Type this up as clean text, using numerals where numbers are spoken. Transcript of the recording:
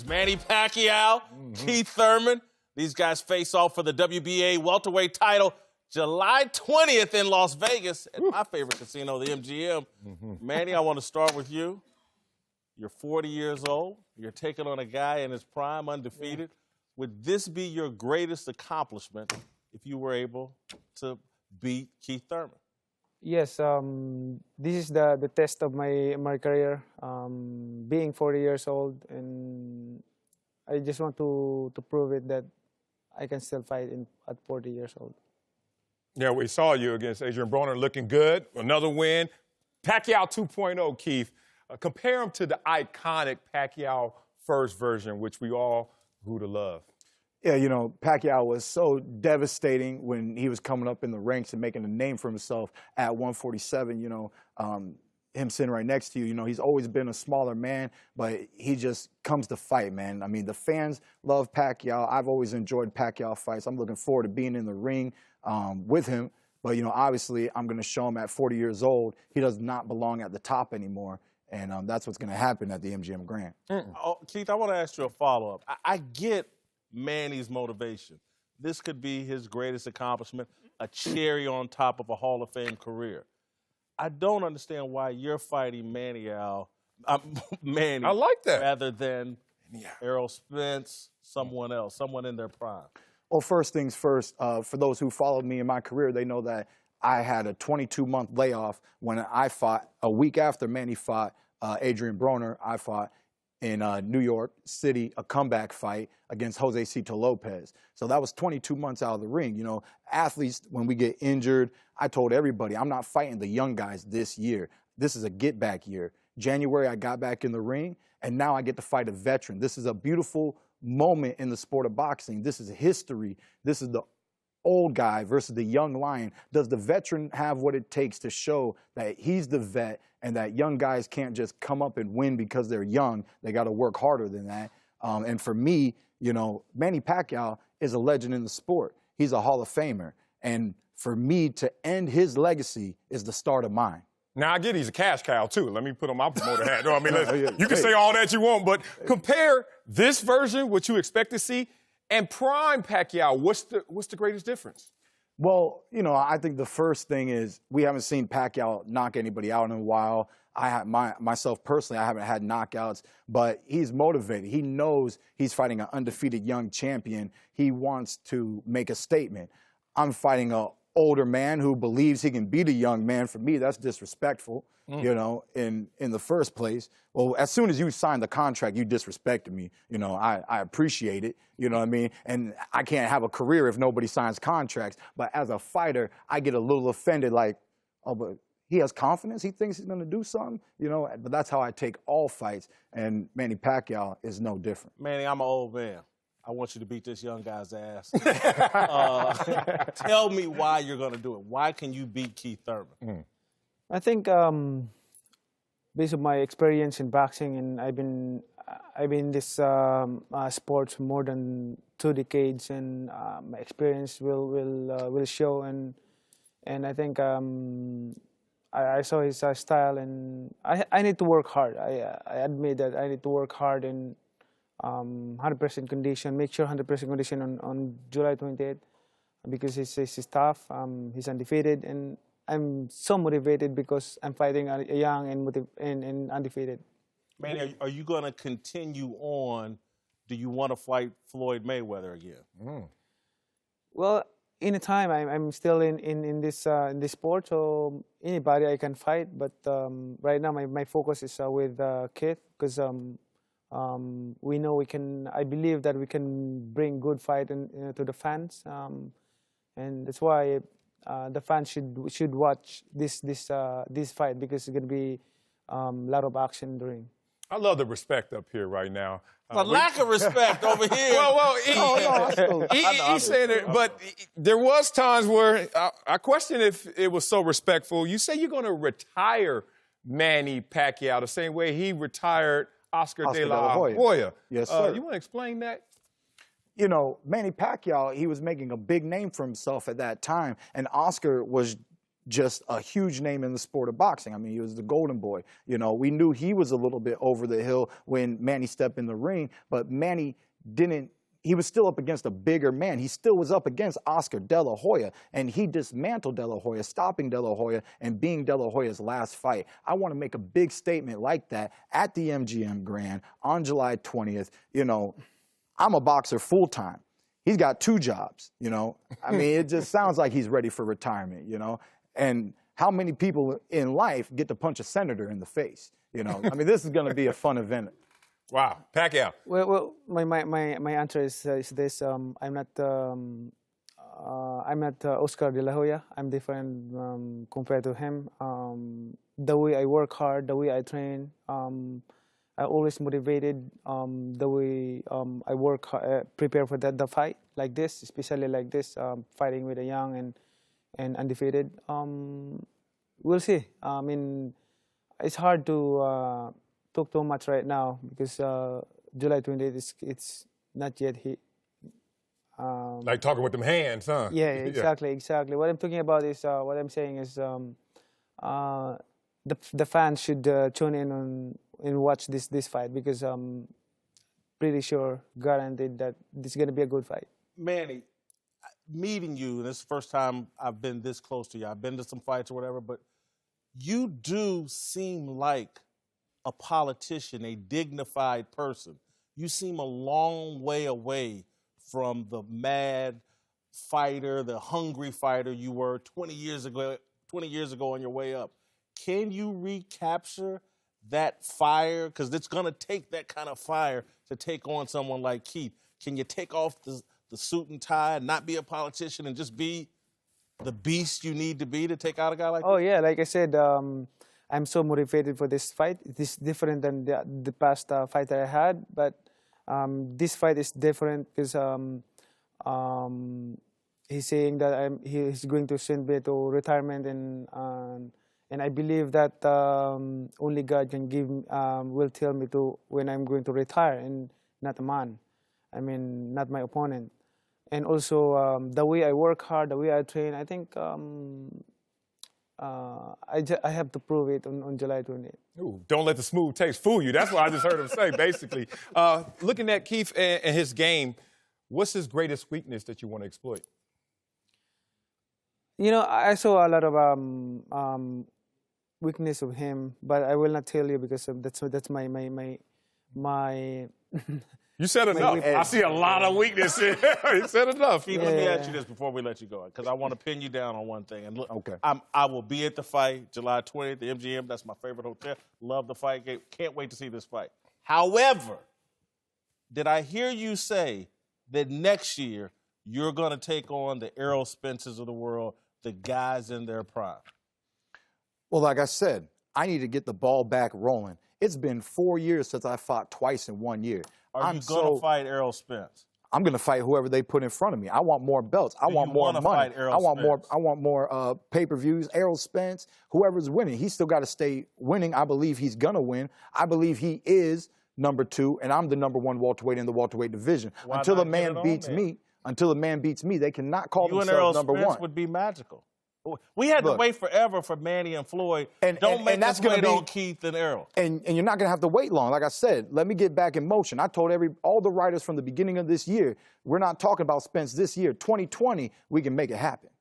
Manny Pacquiao, Keith Thurman. These guys face off for the WBA welterweight title July 20th in Las Vegas at my favorite casino, the MGM. Manny, I want to start with you. You're 40 years old. You're taking on a guy in his prime, undefeated. Would this be your greatest accomplishment if you were able to beat Keith Thurman? Yes, this is the test of my career, being 40 years old, and I just want to prove it that I can still fight at 40 years old. Yeah, we saw you against Adrian Broner looking good. Another win. Pacquiao 2.0, Keith. Compare him to the iconic Pacquiao first version, which we all grew to love. Yeah, you know, Pacquiao was so devastating when he was coming up in the ranks and making a name for himself at 147. You know, him sitting right next to you, you know, he's always been a smaller man, but he just comes to fight, man. I mean, the fans love Pacquiao. I've always enjoyed Pacquiao fights. I'm looking forward to being in the ring with him. But, you know, obviously I'm going to show him at 40 years old, he does not belong at the top anymore. And that's what's going to happen at the MGM Grand. Oh, Keith, I want to ask you a follow-up. I get Manny's motivation. This could be his greatest accomplishment, a cherry on top of a Hall of Fame career. I don't understand why you're fighting Manny, I like that. rather than Errol Spence, someone else, someone in their prime. Well, first things first, for those who followed me in my career, they know that I had a 22-month layoff when I fought. A week after Manny fought Adrian Broner, I fought in New York City, a comeback fight against Jose Cito Lopez. So that was 22 months out of the ring. You know, athletes, when we get injured, I told everybody, I'm not fighting the young guys this year. This is a get-back year. January, I got back in the ring, and now I get to fight a veteran. This is a beautiful moment in the sport of boxing. This is history. This is the old guy versus the young lion. Does the veteran have what it takes to show that he's the vet and that young guys can't just come up and win because they're young? They got to work harder than that. And for me, you know, Manny Pacquiao is a legend in the sport. He's a Hall of Famer. And for me to end his legacy is the start of mine. Now, I get he's a cash cow, too. Let me put on my promoter hat. No, I mean, you can say all that you want, but compare this version, what you expect to see, and prime Pacquiao. What's the greatest difference? Well, you know, I think the first thing is we haven't seen Pacquiao knock anybody out in a while. I have myself personally, I haven't had knockouts, but he's motivated. He knows he's fighting an undefeated young champion. He wants to make a statement. I'm fighting an older man who believes he can beat a young man. For me, that's disrespectful, you know, in the first place. Well, as soon as you signed the contract, you disrespected me. You know, I appreciate it, you know what I mean? And I can't have a career if nobody signs contracts. But as a fighter, I get a little offended, like, oh, but he has confidence. He thinks he's going to do something, you know? But that's how I take all fights, and Manny Pacquiao is no different. Manny, I'm an old man. I want you to beat this young guy's ass. Tell me why you're going to do it. Why can you beat Keith Thurman? I think based on my experience in boxing, and I've been in this sport for more than 2 decades, and my experience will show. And I think I saw his style, and I need to work hard. I admit that I need to work hard and 100% condition, make sure 100% condition on July 28th, because he's tough, he's undefeated, and I'm so motivated because I'm fighting a young and undefeated. Manny, are you going to continue on? Do you want to fight Floyd Mayweather again? Well, in a time, I'm still in this sport, so anybody I can fight, but right now my focus is with Keith, because we know we can. I believe that we can bring good fight to the fans, and that's why the fans should watch this fight, because it's going to be a lot of action in the ring. I love the respect up here right now. A lack of respect over here. He said it, but there was times where I question if it was so respectful. You say you're going to retire Manny Pacquiao the same way he retired Oscar de la Hoya. Yes, sir. You want to explain that? You know, Manny Pacquiao, he was making a big name for himself at that time, and Oscar was just a huge name in the sport of boxing. I mean, he was the golden boy. You know, we knew he was a little bit over the hill when Manny stepped in the ring, but Manny didn't. He was still up against a bigger man. He still was up against Oscar De La Hoya, and he dismantled De La Hoya, stopping De La Hoya and being De La Hoya's last fight. I want to make a big statement like that at the MGM Grand on July 20th. You know, I'm a boxer full-time. He's got 2 jobs, you know. I mean, it just sounds like he's ready for retirement, you know. And how many people in life get to punch a senator in the face, you know? I mean, this is going to be a fun event. Wow, Pacquiao. Well, my answer is this. I'm not Oscar De La Hoya. I'm different compared to him. The way I work hard, the way I train, I always motivated. The way I work, prepare for the fight like this, especially like this, fighting with a young and undefeated. We'll see. I mean, it's hard to talk too much right now because July 28th it's not yet hit. Like talking with them hands, huh? Yeah, exactly. What I'm talking about is what I'm saying is the fans should tune in on and watch this fight because I'm pretty sure, guaranteed that this is going to be a good fight. Manny, meeting you, this is the first time I've been this close to you. I've been to some fights or whatever, but you do seem like a politician, a dignified person. You seem a long way away from the mad fighter, the hungry fighter you were 20 years ago on your way up. Can you recapture that fire? Because it's going to take that kind of fire to take on someone like Keith. Can you take off the suit and tie and not be a politician and just be the beast you need to be to take out a guy like that? Oh, yeah. Like I said, I'm so motivated for this fight. It is different than the past fight that I had, but this fight is different because he's saying that he's going to send me to retirement, and I believe that only God can will tell me to when I'm going to retire, and not a man. I mean, not my opponent. And also the way I work hard, the way I train, I think I have to prove it on July 20th. Ooh, don't let the smooth taste fool you. That's what I just heard him say, basically. Looking at Keith and his game, what's his greatest weakness that you want to exploit? You know, I saw a lot of weakness of him, but I will not tell you because that's my You said enough. I see a lot of weakness here. You said enough. Keith, let me ask you this before we let you go, because I want to pin you down on one thing. And look, Okay. I will be at the fight July 20th, the MGM. That's my favorite hotel. Love the fight game. Can't wait to see this fight. However, did I hear you say that next year you're going to take on the Errol Spencers of the world, the guys in their prime? Well, like I said, I need to get the ball back rolling. It's been 4 years since I fought twice in 1 year. Are you going to fight Errol Spence? I'm going to fight whoever they put in front of me. I want more belts. I want more money. I want more pay-per-views. Errol Spence, whoever's winning, he's still got to stay winning. I believe he's going to win. I believe he is number 2, and I'm the number 1 welterweight in the welterweight division. Until a man beats me, they cannot call themselves number 1. You and Errol Spence would be magical. We had to wait forever for Manny and Floyd. Don't make us wait on Keith and Errol. And you're not going to have to wait long. Like I said, let me get back in motion. I told all the writers from the beginning of this year, we're not talking about Spence this year. 2020, we can make it happen.